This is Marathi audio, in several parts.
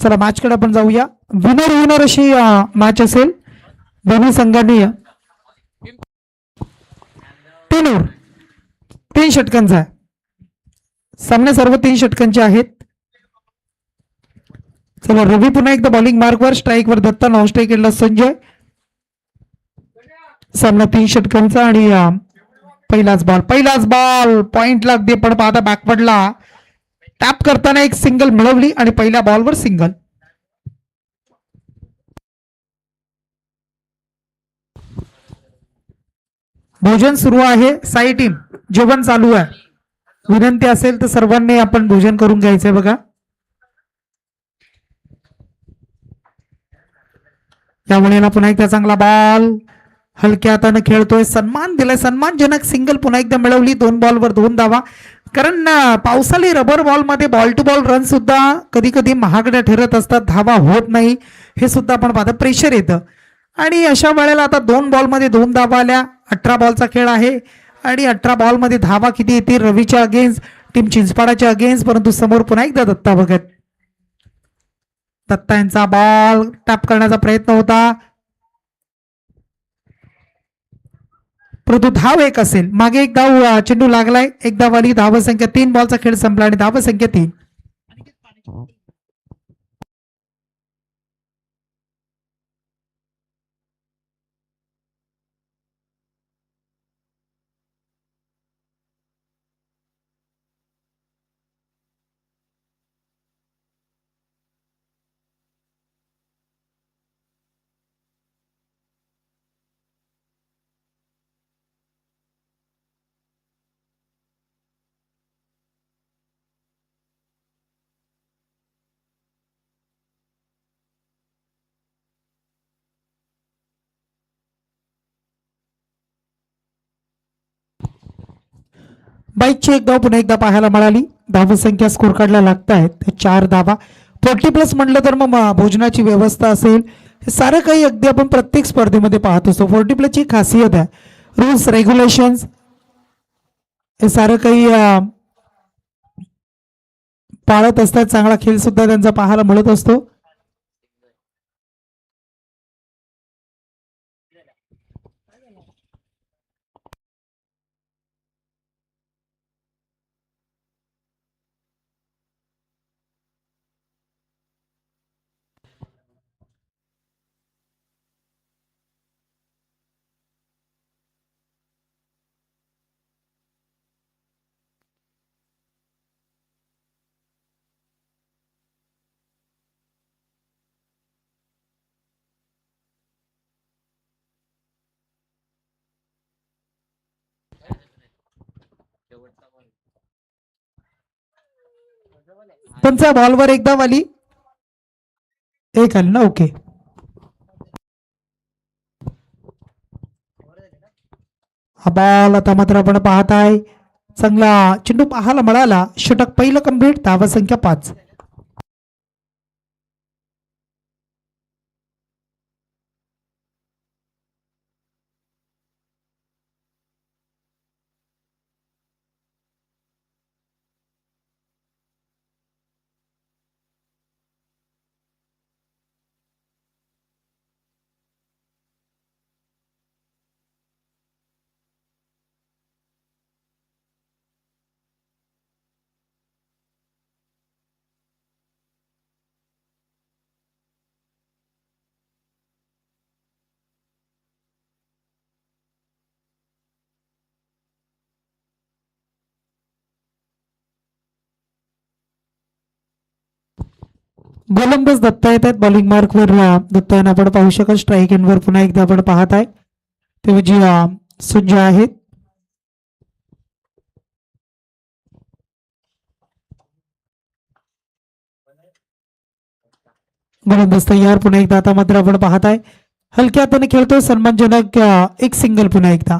चला मॅचकडे आपण जाऊया. विनर विनर अशी मॅच असेल. दोन्ही संघांनी 3 ओव्हर 3 षटकांचा आहे. सामने सर्व 3 षटकांचे आहेत. चला रवी पुन्हा एकदा बॉलिंग मार्कवर, स्ट्राईकवर दत्ता, नॉन स्ट्राईक संजय. सामना 3 षटकांचा आणि पहिलाच बॉल पॉइंटला अगदी पण पाहता बॅकवर्डला टॅप करताना एक सिंगल मिळवली आणि पहिल्या बॉलवर सिंगल. भोजन सुरू आहे. साई टीम जेवण चालू आहे. विनंती असेल तर सर्वांनी आपण भोजन करून घ्यायचंय बघा. यामुळे पुन्हा एकदा चांगला बॉल हलक्या हाताने खेळतोय. सन्मान दिलाय, सन्मानजनक सिंगल पुन्हा एकदा मिळवली. 2 बॉलवर 2 धावा. कारण पावसाळी रबर बॉल मध्ये बॉल टू बॉल रन सुद्धा कधी कधी महागड्या ठरत असतात. धावा होत नाही हे सुद्धा आपण पाहता, प्रेशर येतं. आणि अशा वेळेला आता 2 बॉलमध्ये 2 धावा आल्या. 18 बॉलचा खेळ आहे आणि 18 बॉलमध्ये धावा किती येतील रवीच्या अगेन्स्ट, टीम चिंचपाडाच्या अगेन्स्ट. परंतु समोर पुन्हा एकदा दत्ता बघत. दत्ता यांचा बॉल टॅप करण्याचा प्रयत्न होता, परंतु धाव एक असेल. मागे एक धाव चेंडू लागलाय. एक धाव आली. धावसंख्या 3. बॉलचा खेळ संपला आणि धावसंख्या 3. बाईकची एक धाव पुन्हा एकदा पाहायला मिळाली. धावसंख्या स्कोर कार्डला लागत आहेत 4 धावा. 40+ म्हटलं तर मग भोजनाची व्यवस्था असेल, हे सारं काही अगदी आपण प्रत्येक स्पर्धेमध्ये पाहत असतो. 40+ ची खासियत आहे. रूल्स रेग्युलेशन्स हे सारं काही पाळत असतात. चांगला खेळ सुद्धा त्यांचा पाहायला मिळत असतो. तुमच्या बॉलवर एकदा वाली एक आली ना. ओके, हा बॉल आता मात्र आपण पाहताय. चांगला चेंडू पाहायला मिळाला. षटक पहिलं कंप्लीट. धावसंख्या 5. गोलंदाज दत्ता येत आहेत बॉलिंग मार्कवर. दत्ता यांना आपण पाहू शकत. स्ट्राईक एंडवर पुन्हा एकदा आपण पाहत आहे तेव्हा जी सुंज आहेत. गोलंदाज तयार. पुन्हा एकदा आता मात्र आपण पाहत आहे हलक्या हाताने खेळतोय. सन्मानजनक एक सिंगल पुन्हा एकदा.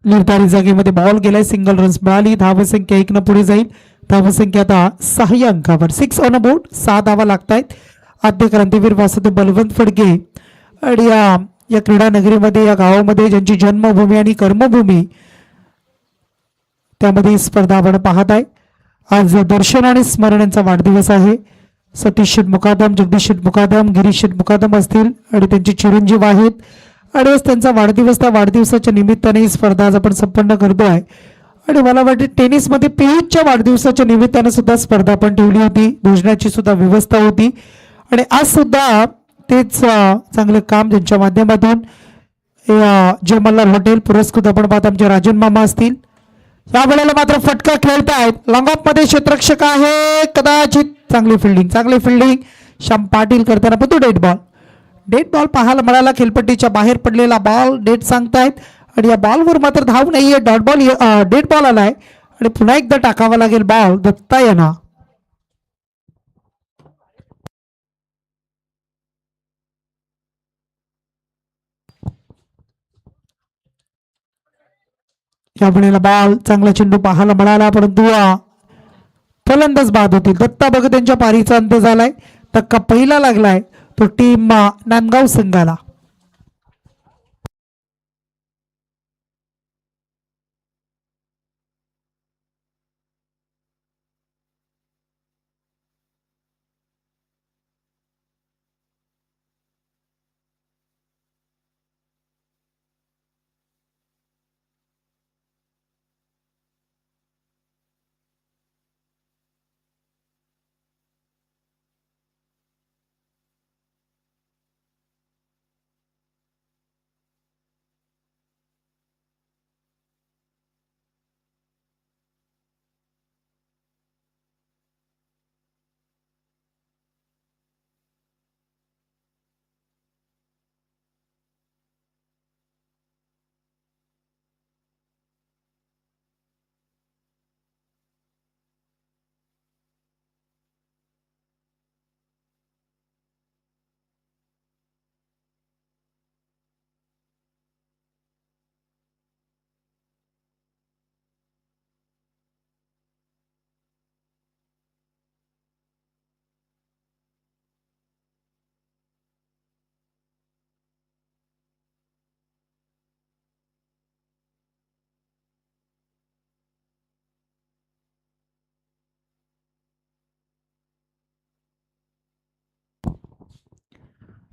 निर्धारित जागेमध्ये बॉल गेलाय. सिंगल रन्स मिळाली. धावसंख्या 1 न पुढे जाईल. धावसंख्या आता 6 अंकावर. 6 ऑन अ बोर्ड. 6 धावा लागतायत. आद्य क्रांतीवीर वासुदेव बलवंत फडके आणि या क्रीडा नगरीमध्ये, या गावामध्ये ज्यांची जन्मभूमी आणि कर्मभूमी, त्यामध्ये स्पर्धा आपण पाहत आहे. आज दर्शन आणि स्मरण यांचा वाढदिवस आहे. सतीश शेठ मुकादम, जगदीश शेठ मुकादम, गिरीश शेठ मुकादम असतील आणि त्यांचे चिरंजीव आहेत. आणि आज त्यांचा वाढदिवस, त्या वाढदिवसाच्या निमित्ताने ही स्पर्धा आज आपण संपन्न करतोय. आणि मला वाटते टेनिसमध्ये पियुषच्या वाढदिवसाच्या निमित्ताने सुद्धा स्पर्धा आपण ठेवली होती, भोजनाची सुद्धा व्यवस्था होती. आणि आज सुद्धा तेच चांगले काम ज्यांच्या माध्यमातून जय मल्हार हॉटेल पुरस्कृत आपण पाहत आमचे राजन मामा असतील. या वेळेला मात्र फटका खेळतायत, लॉंग ऑफ मध्ये क्षेत्ररक्षक आहे, कदाचित चांगली फिल्डिंग श्याम पाटील करताना, पण तो डेड बॉल पाहायला मिळाला. खेळपट्टीच्या बाहेर पडलेला बॉल डेट सांगतायत आणि या बॉलवर मात्र धाव नाहीये, डेड बॉल आलाय आणि पुन्हा एकदा टाकावा लागेल बॉल दत्ता यांना. या वेळेला बॉल चांगला चेंडू पाहायला मिळाला, परंतु फलंदाज बाद होतील. दत्ता भगत यांच्या पारीचा अंत झालाय, धक्का पहिला लागलाय तो टीम नांदगाव संघाला.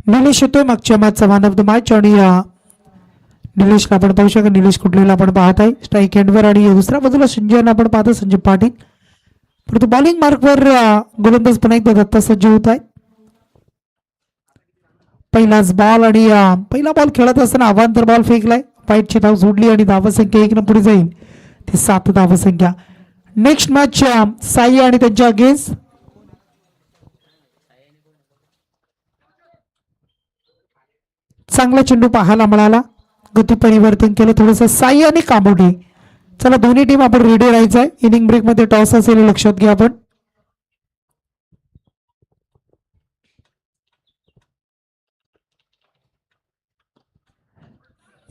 निलेश येतोय मागच्या मॅचचा मॅन ऑफ द मॅच. आणि निलेशला आपण पाहू शकता, निलेश कुठलेला आपण पाहत आहे स्ट्राईक हँडवर. आणि दुसऱ्या बाजूला संजयला आपण पाहतो, संजय पाटील. परंतु बॉलिंग मार्कवर गोलंदाज पुन्हा एकदा दत्ता सज्ज होत आहेत. पहिलाच बॉल आणि पहिला बॉल खेळत असताना अवांतर बॉल फेकलाय, पाईटची धाव सोडली आणि धावसंख्या 1 न पुढे जाईल, ती 7 धावसंख्या. नेक्स्ट मॅच साई आणि त्यांच्या अगेन्स्ट. चांगला चेंडू पाहायला मिळाला, गती परिवर्तन केलं थोडंसं साई आणि कांबोटे. चला दोन्ही टीम आपण रेडी राहायचं आहे, इनिंग ब्रेक मध्ये टॉस असेल लक्षात घ्या आपण.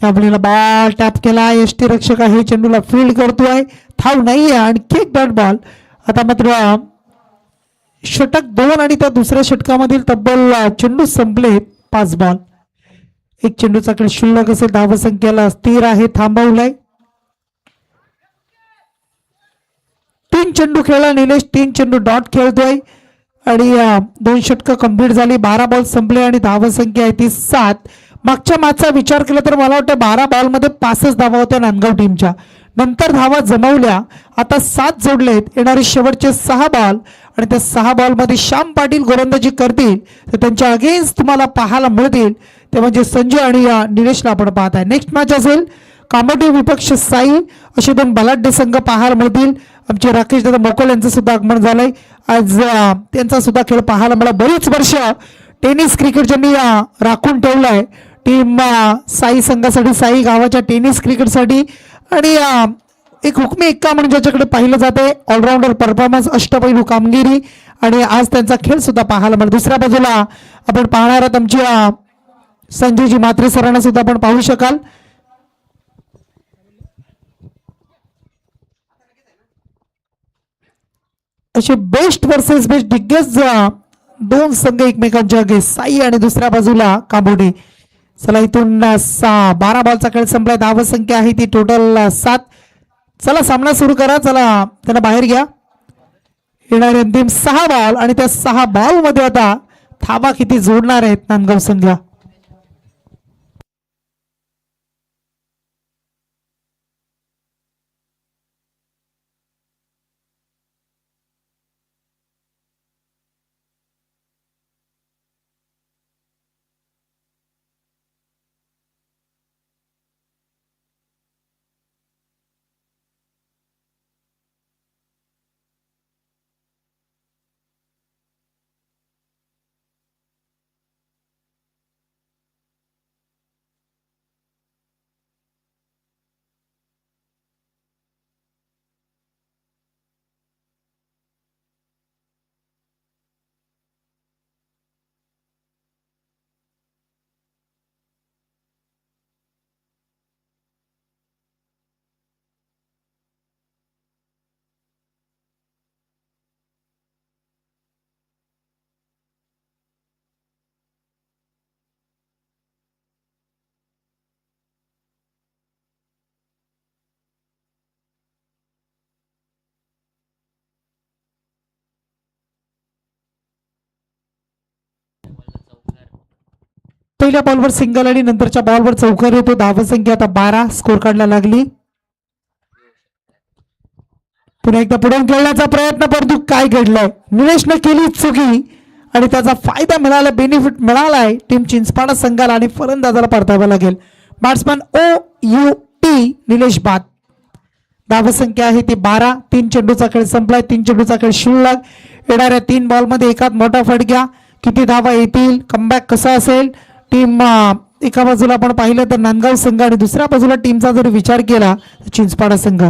यावेळेला बॉल टॅप केला, एसटी रक्षक आहे चेंडूला फील्ड करतोय, धाव नाहीये, आणखी एक डॉट बॉल. आता मात्र षटक 2 आणि त्या दुसऱ्या षटकामधील तब्बल चेंडू संपले 5 बॉल. एक चेंडूचा खेळ शिल्लक असेल, धावसंख्येला स्थिर आहे, थांबवलाय. 3 चेंडू खेळला निलेश, 3 चेंडू डॉट खेळतोय आणि 2 षटकं कंप्लीट झाली, 12 बॉल संपले आणि धावसंख्या आहे ती 7. मागच्या मॅचचा विचार केला तर मला वाटतं 12 बॉलमध्ये 5च धावा होत्या नांदगाव टीमच्या, नंतर धावा जमवल्या, आता 7 जोडलेत. येणारे शेवटचे 6 बॉल आणि त्या 6 बॉलमध्ये श्याम पाटील गोलंदाजी करतील तर त्यांच्या अगेन्स्ट तुम्हाला पाहायला मिळतील ते म्हणजे संजय आणि निलेशला आपण पाहत आहे. नेक्स्ट मॅच असेल कामोटी विपक्ष साई, असे 2 बलाढ्य संघ पाहायला मिळतील. आमचे राकेश दादा मोकोल यांचं सुद्धा आगमन झालंय, आज त्यांचा सुद्धा खेळ पाहायला मिळाला. बरीच वर्ष टेनिस क्रिकेट ज्यांनी राखून ठेवलाय टीम साई संघासाठी, साई गावाच्या टेनिस क्रिकेटसाठी. आणि एक हुकमी एक्का म्हणून ज्याच्याकडे पाहिलं जाते, ऑलराऊंडर परफॉर्मन्स, अष्टपैलू कामगिरी, आणि आज त्यांचा खेळ सुद्धा पाहायला मिळतो. दुसऱ्या बाजूला आपण पाहणार आहोत आमच्या संजयजी म्हात्रे सरांना सुद्धा आपण पाहू शकाल. असे बेस्ट वर्सेस बेस्ट दिग्गज 2 संघ एकमेकांच्या आगे, साई आणि दुसऱ्या बाजूला कांबोडे. चला इथून 12 बॉलचा खेळ संपलाय, धावसंख्या आहे ती टोटल 7. चला सामना सुरू करा, चला त्यांना बाहेर घ्या. येणारे अंतिम 6 बॉल आणि त्या 6 बॉल मध्ये आता धावा किती जोडणार आहेत नांदगाव संघ. पहिल्या बॉलवर सिंगल आणि नंतरच्या बॉलवर चौकार येतो. धावा संख्या आता 12 स्कोर काढला लागली. पुन्हा एकदा पुढे खेळण्याचा प्रयत्न परंतु काय घडलंय निलेशने केली चुकी आणि त्याचा फायदा मिळाला बेनिफिट मिळालाय टीम चिंचपाडा संघाला आणि फलंदाजाला परतावा लागेल. बॅट्समॅन OUT निलेश बाद. धावा संख्या आहे ती 12. 3 चेंडूचा खेळ संपलाय. 3 चेंडूचा खेळ शिल्लक. येणाऱ्या 3 बॉल मध्ये एकात मोठा फटक्या किती धावा येतील कमबॅक कसा असेल. टीम एका बाजूला आपण पाहिलं तर नांदगाव संघ आणि दुसऱ्या बाजूला टीमचा जर विचार केला तर चिंचपाडा संघ.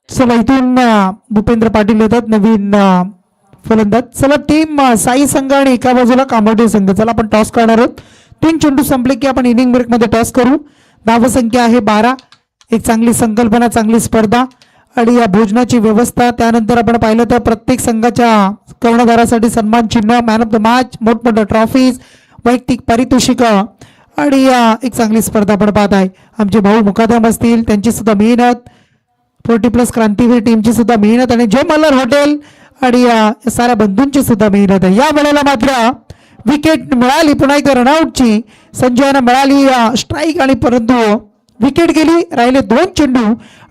चला इथून भूपेंद्र पाटील येतात नवीन फलंदाज. चला टीम साई संघ आणि एका बाजूला कांबोटे संघ. चला आपण टॉस करणार आहोत. 3 चेंडू संपले की आपण इनिंग ब्रेक मध्ये टॉस करू. धावा संख्या आहे 12. एक चांगली संकल्पना चांगली स्पर्धा आणि या भोजनाची व्यवस्था. त्यानंतर आपण पाहिलं तर प्रत्येक संघाच्या कर्णधारासाठी सन्मान चिन्ह मॅन ऑफ द मॅच मोठमोठ्या ट्रॉफीज वैयक्तिक पारितोषिक आणि एक चांगली स्पर्धा आपण पाहत आहे. आमचे भाऊ मुकादम असतील त्यांची सुद्धा मेहनत 40+ क्रांतीवीर टीमची सुद्धा मेहनत आणि जय मल्हार हॉटेल आणि या साऱ्या बंधूंची सुद्धा मेहनत आहे. या वेळेला मात्र विकेट मिळाली पुन्हा एकदा रनआउटची संजयना मिळाली स्ट्राईक आणि परंतु विकेट गेली. राहिले 2 चेंडू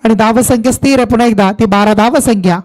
आणि धावा संख्या स्थिर आहे पुन्हा एकदा ती 12 धावा संख्या.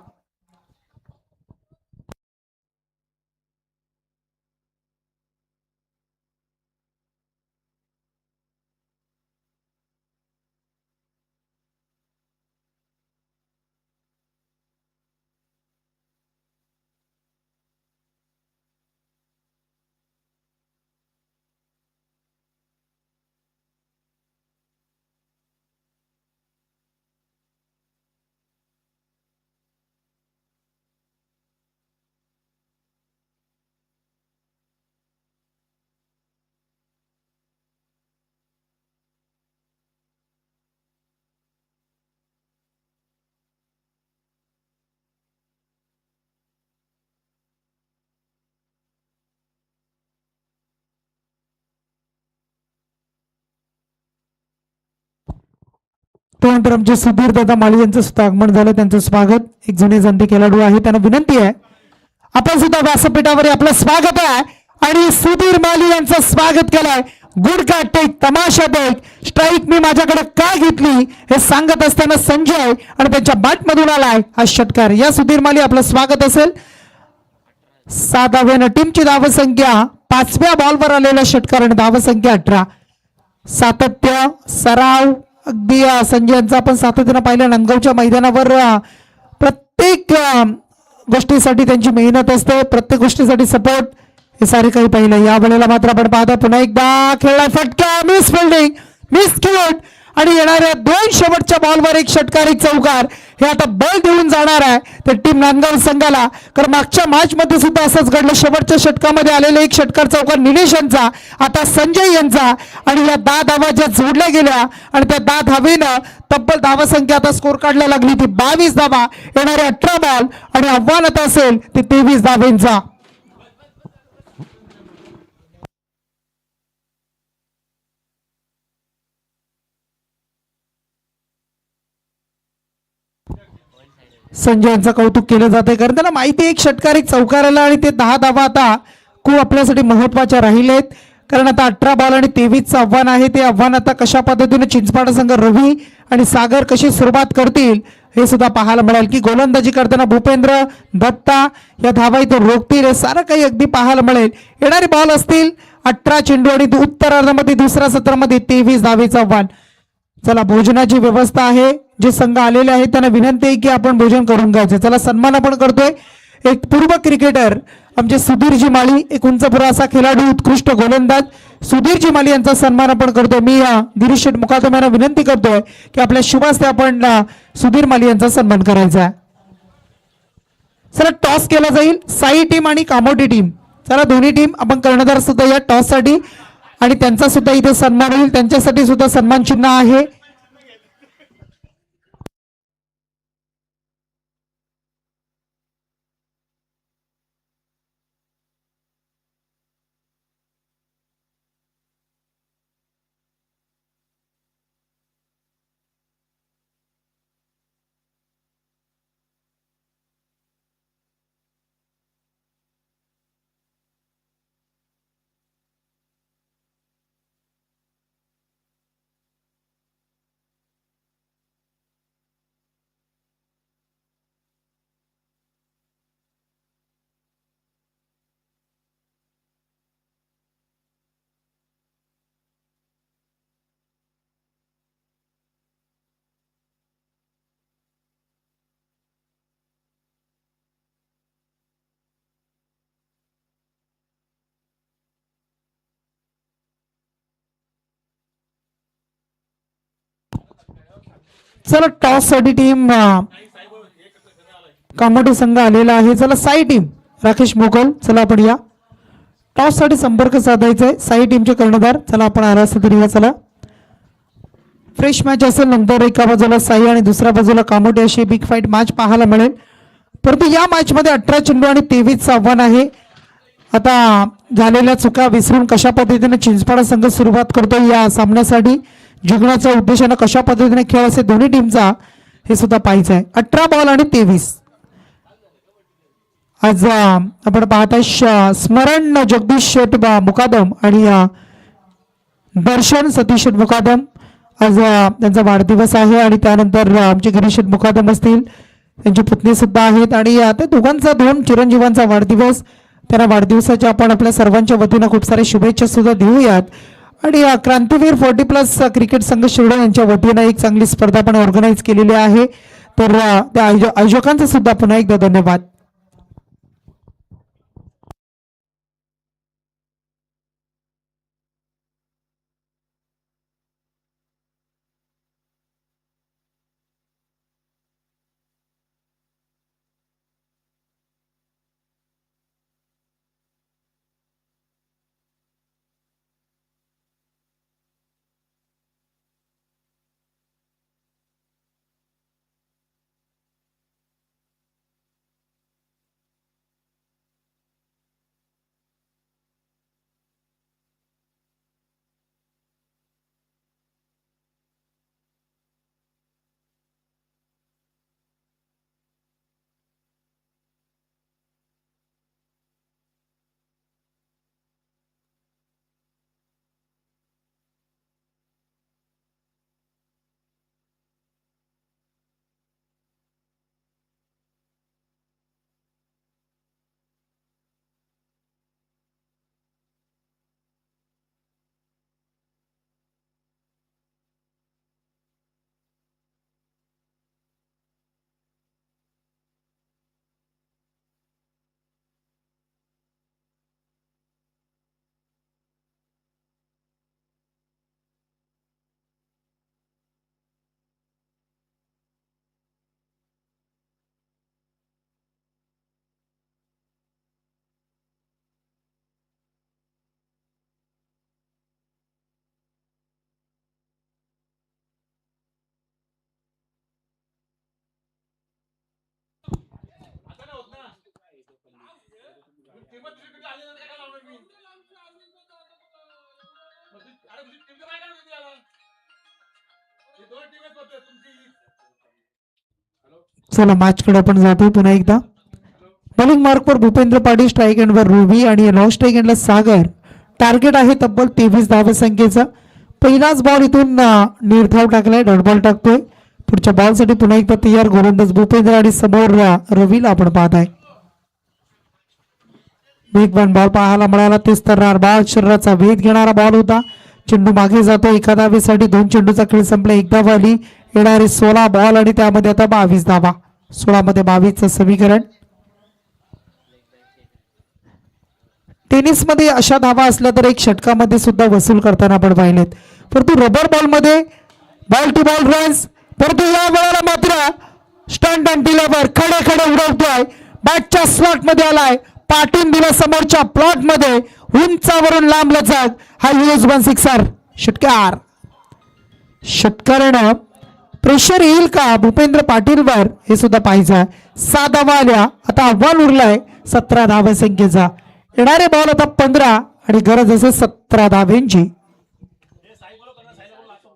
त्यानंतर आमचे सुधीर दादा माळी यांचं सुद्धा आगमन झालं. त्यांचं स्वागत. एक जुने जाणते खेळाडू आहे त्यांना विनंती आहे आपण सुद्धा व्यासपीठावर आपलं स्वागत आहे आणि सुधीर माली यांचं स्वागत केलंय. गुडका टेक तमाशा टेक स्ट्राईक मी माझ्याकडे का घेतली हे सांगत असताना संजय आणि त्यांच्या बॅट मधून आलाय हा षटकार. या सुधीर माली आपलं स्वागत असेल. 7व्या टीमची धाव संख्या 5व्या बॉलवर आलेला षटकार आणि धाव संख्या 18. सातत्य सराव अगदी संजयांचा आपण सातत्यानं पाहिलं. नांदगावच्या मैदानावर प्रत्येक गोष्टीसाठी त्यांची मेहनत असते. प्रत्येक गोष्टीसाठी सपोर्ट हे सारे काही पाहिलं. या वेळेला मात्र आपण पाहता पुन्हा एकदा खेळला फटका मिस फिल्डिंग मिस किट आणि येणाऱ्या 2 शेवटच्या बॉलवर एक षटकार एक चौकार हे आता बल देऊन जाणार आहे तर टीम नांदगाव संघाला. कारण मागच्या मॅच मध्ये सुद्धा असंच घडलं. शेवटच्या षटकामध्ये आलेले एक षटकार चौकार निलेश यांचा, आता संजय यांचा, आणि या 10 धावा ज्या जोडल्या गेल्या आणि त्या 10 धावेनं तब्बल धावा संख्या आता स्कोर काढला लागली ती 22 धावा. येणारे 18 बॉल आणि आव्हान आता असेल ते 23 धावेंचा. संजय यांचं कौतुक केलं जाते कारण त्याला माहिती एक षटकार एक चौकार आला आणि ते 10 धावा आता खूप आपल्यासाठी महत्वाच्या राहिलेत. कारण आता 18 बॉल आणि 23चं आव्हान आहे. ते आव्हान आता कशा पद्धतीने चिंचपाडा संघ रवी आणि सागर कशी सुरुवात करतील हे सुद्धा पाहायला मिळेल की गोलंदाजी करताना भूपेंद्र दत्ता या धावा इथे रोखतील हे सारं काही अगदी पाहायला मिळेल. येणारे बॉल असतील 18 चेंडू आणि उत्तरार्धामध्ये दुसऱ्या सत्रामध्ये 23 धावेचं आव्हान. चला भोजनाची व्यवस्था आहे. जे संघ आलेले आहेत त्यांना विनंती आहे की आपण भोजन करून घ्यायचं. चला सन्मान आपण करतोय एक पूर्व क्रिकेटर आमचे सुधीरजी माळी, एक उंचपुरा असा खेळाडू, उत्कृष्ट गोलंदाज सुधीरजी माळी यांचा सन्मान आपण करतोय. मी गिरीश शेठ मुकादम यांना विनंती करतोय की आपल्या शुभ हस्ते आपण सुधीर माळी यांचा सन्मान करायचा आहे. चला टॉस केला जाईल साई टीम आणि कामोटी टीम. चला दोन्ही टीम आपण कर्णधार सुद्धा या टॉस साठी आणि त्यांचा सुद्धा इथे सन्मान होईल. त्यांच्यासाठी सुद्धा सन्मान चिन्ह आहे. चला टॉस साठी टीम कामोटी संघ आलेला आहे. चला साई टीम राकेश मोगल, चला आपण या टॉस साठी संपर्क साधायचा आहे. साई टीमचे कर्णधार चला आपण आरास तरी चला. फ्रेश मॅच असेल नंतर एका बाजूला साई आणि दुसऱ्या बाजूला कामोटी अशी बिग फाईट मॅच पाहायला मिळेल. परंतु या मॅच मध्ये 18 चेंडू आणि 23चं आव्हान आहे. आता झालेल्या चुका विसरून कशा पद्धतीने चिंचपाडा संघ सुरुवात करतो या सामन्यासाठी जिंकण्याच्या उद्देशाने कशा पद्धतीने खेळ असे दोन्ही टीमचा हे सुद्धा पाहायचं आहे. 18 बॉल आणि 23. आज आपण पाहताय स्मरण जगदीश शेठ मुकादम आणि दर्शन सतीश शेठ मुकादम आज त्यांचा वाढदिवस आहे आणि त्यानंतर आमचे गिरीश शेठ मुकादम असतील त्यांची पुतणी सुद्धा आहेत आणि त्या दोघांचा 2 चिरंजीवांचा वाढदिवस. त्यांना वाढदिवसाच्या आपण आपल्या सर्वांच्या वतीनं खूप साऱ्या शुभेच्छा सुद्धा देऊयात. आणि क्रांतीवीर 40+ क्रिकेट संघ शिर्डा यांच्या वतीनं एक चांगली स्पर्धा आपण ऑर्गनाईज केलेली आहे. तर त्या आयोजकांचा सुद्धा पुन्हा एकदा धन्यवाद. चला मॅचकडे आपण जातो पुन्हा एकदा. बॉलिंग मार्कवर भूपेंद्र पाटील, स्ट्राईक एंडवर रुबी आणि नॉन स्ट्राईक एंडला सागर. टार्गेट आहे तब्बल 23 धावसंख्येचा. पहिलाच बॉल इथून निर्धाव टाकलाय, डॉट बॉल टाकतोय. पुढच्या बॉलसाठी पुन्हा एकदा तयार गोलंदाज भूपेंद्र आणि समोर रवीला आपण पाहत आहे. वेगवान बॉल पाहायला मिळाला. तेच तर बॉल शरीराचा वेध घेणारा बॉल होता. चेंडू मागे जातो. एका धावेसाठी 2 चेंडूचा खेळ संपला. एक धाव आली. येणारे 16 बॉल आणि त्यामध्ये आता 22 धावा. 16 मध्ये 22चं समीकरण. टेनिसमध्ये अशा धावा असल्या तर एक षटकामध्ये सुद्धा वसूल करताना आपण पाहिलेत. परंतु रबर बॉलमध्ये बॉल टू बॉल रन्स. परंतु या वेळेला मात्र स्टंट अँड डिलिव्हर खडे खडे उडवतोय. बॅटच्या स्लॉट मध्ये आलाय. पाठून दिला समोरच्या प्लॉट मध्ये. उंचावरून लांब लचक. हा यूज 1 सिक्सर. षटकार. षटकारानं प्रेशर येईल का भूपेंद्र पाटीलवर हे सुद्धा पाहायचं. 6 धावा आल्या. आता आव्हान उरलंय 17 धावसंख्येचा. येणारे बॉल आता 15 आणि गरज असेल 17 धाव्यांची.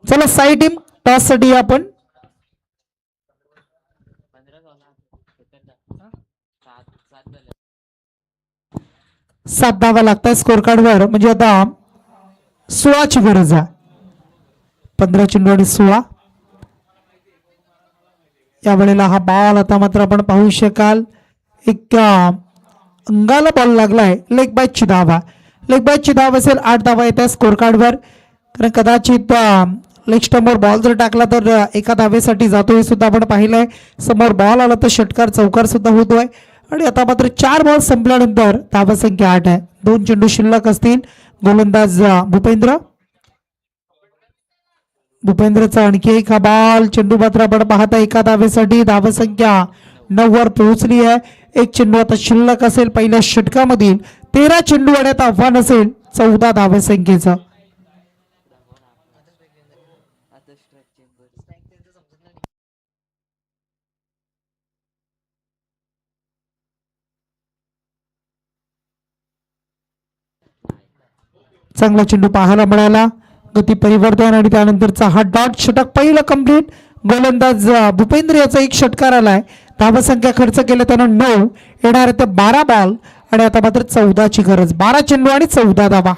चला साई टीम टॉस साठी आपण 7 धावा लागतात स्कोर कार्डवर. म्हणजे आता 16ची गरज आहे. 15 चेंडू आणि 16. यावेळेला हा बॉल आता मात्र आपण पाहू शकाल एक अंगाला बॉल लागलाय. लेग बॅचची धावा. लेग बॅचची धाव असेल 8 धावा येतात स्कोर कार्डवर. कारण कदाचित लेग स्टंपवर बॉल जर टाकला तर एका धावेसाठी जातो हे सुद्धा आपण पाहिलंय. समोर बॉल आला तर षटकार चौकार सुद्धा होतोय. आणि आता मात्र 4 बॉल संपल्यानंतर धावसंख्या 8 आहे. 2 चेंडू शिल्लक असतील. गोलंदाज भूपेंद्रचा आणखी एक हा बॉल. चेंडू मात्र आपण पाहता एका धावेसाठी धावसंख्या 9 वर पोहोचली आहे. एक चेंडू आता शिल्लक असेल पहिल्या षटकामधील. 13 चेंडू आणि आता आव्हान असेल 14 धावसंख्येचं. चांगला चेंडू पाहायला मिळाला. गती परिवर्तन आणि त्यानंतरचा हा डॉट षटक पहिलं कंप्लीट. गोलंदाज भूपेंद्र याचा एक षटकार आलाय. धावसंख्या खर्च केलं त्यानं 9. येणार ते 12 बॉल आणि आता मात्र 14ची गरज. 12 चेंडू आणि 14 धावा.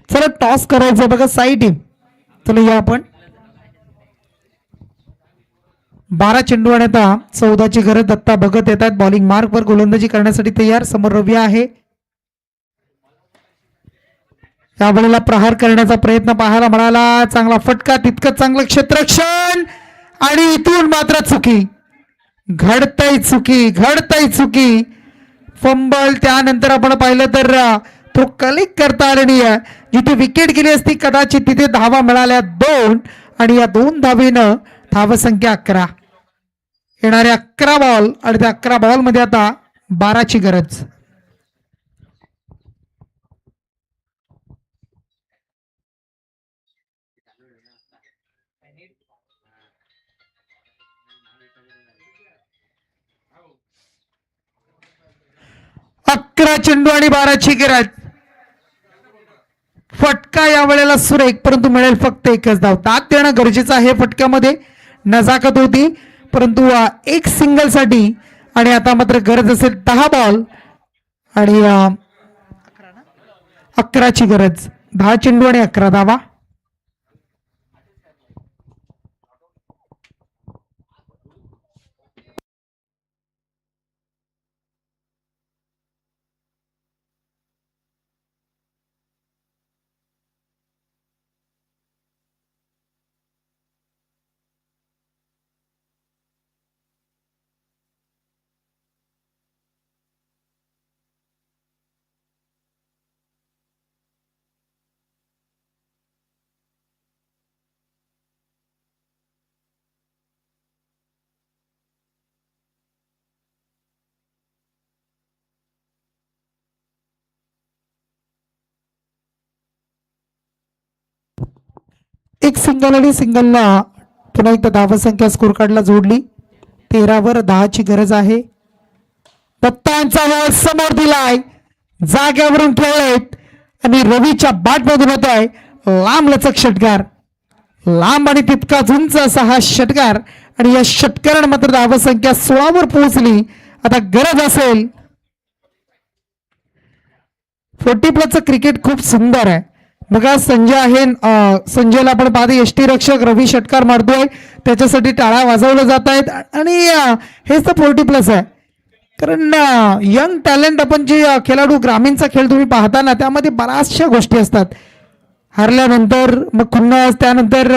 चला टॉस करायचं बघा साई टीम. चला या आपण 12 चेंडू आणि आता 14ची गरज. दत्ता भगत येतात बॉलिंग मार्कवर गोलंदाजी करण्यासाठी तयार. समोर रवी आहे. यावेळेला प्रहार करण्याचा प्रयत्न पाहायला मिळाला. चांगला फटका. तितकं चांगलं क्षेत्ररक्षण आणि इथून मात्र चुकी. घडतय चुकी. फंबल. त्यानंतर आपण पाहिलं तर तो कलेक्ट करता आले नाही. जिथे विकेट गेली असती कदाचित तिथे धावा मिळाल्या 2 आणि या 2 धावेनं धावसंख्या 11. येणारे 11 बॉल आणि त्या 11 बॉल मध्ये आता 12ची गरज. अकरा चेंडू आणि 12ची गरज. फटका यावेळेला सुरेख. परंतु मिळेल फक्त एकच धाव. दाद देणं गरजेचं आहे. फटक्यामध्ये नजाकत होती परंतु एक सिंगल साठी. आणि आता मात्र गरज असेल 10 बॉल आणि 11ची गरज. 10 चेंडू आणि 11 धावा. एक सिंगल आणि सिंगलला पुन्हा एकदा धावसंख्या स्कोर कार्डला जोडली. 13 वर 10ची गरज आहे. दत्तांचा बॉल समोर दिलाय, जाग्यावरून खेळलेत आणि रवीच्या बॅटमधून होत आहे लांब लचक षटकार. लांब आणि तितका उंच असा हा षटकार आणि या षटकारानं मात्र धावसंख्या 16वर पोहोचली. आता गरज असेल 40+ क्रिकेट खूप सुंदर आहे बघा. संजय आहे, संजयला आपण पाहतो यष्टीरक्षक रवी षटकार मारतोय, त्याच्यासाठी टाळ्या वाजवल्या जात आहेत आणि हेच तर 40+ आहे. कारण यंग टॅलेंट आपण जे खेळाडू ग्रामीणचा खेळ तुम्ही पाहता ना, त्यामध्ये बऱ्याचशा गोष्टी असतात. हारल्यानंतर मग खुन्नस, त्यानंतर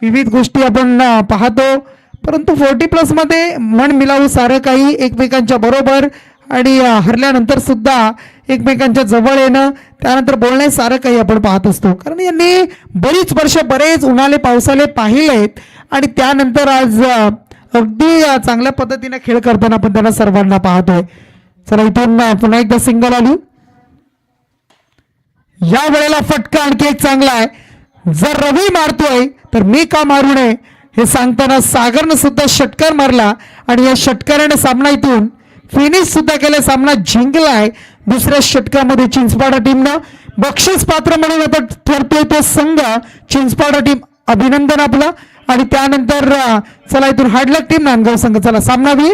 विविध गोष्टी आपण पाहतो. परंतु 40+ मध्ये मन मिळावू सारं काही, एकमेकांच्या बरोबर आणि हरल्यानंतर सुद्धा एकमेकांच्या जवळ येणं, त्यानंतर बोलणे, सारं काही आपण पाहत असतो. कारण यांनी बरीच वर्ष बरेच उन्हाळे पावसाळे पाहिलेत आणि त्यानंतर आज अगदी चांगल्या पद्धतीने खेळ करताना आपण त्यांना सर्वांना पाहतोय. चला इथून पुन्हा एकदा सिंगल आली. या वेळेला फटका आणखी एक चांगला आहे. जर रवी मारतोय तर मी का मारू नये हे सांगताना सागरनं सुद्धा षटकार मारला आणि या षटकाराने सामना इथून फिनिश सुद्धा केला, सामना जिंकलाय. दुसऱ्या षटकामध्ये चिंचपाडा टीमनं बक्षीस पात्र म्हणून आता ठरतोय तो संघ चिंचपाडा टीम. अभिनंदन आपलं. आणि त्यानंतर चला इथून हार्डलक टीम नांदगाव संघ. चला सामनावीर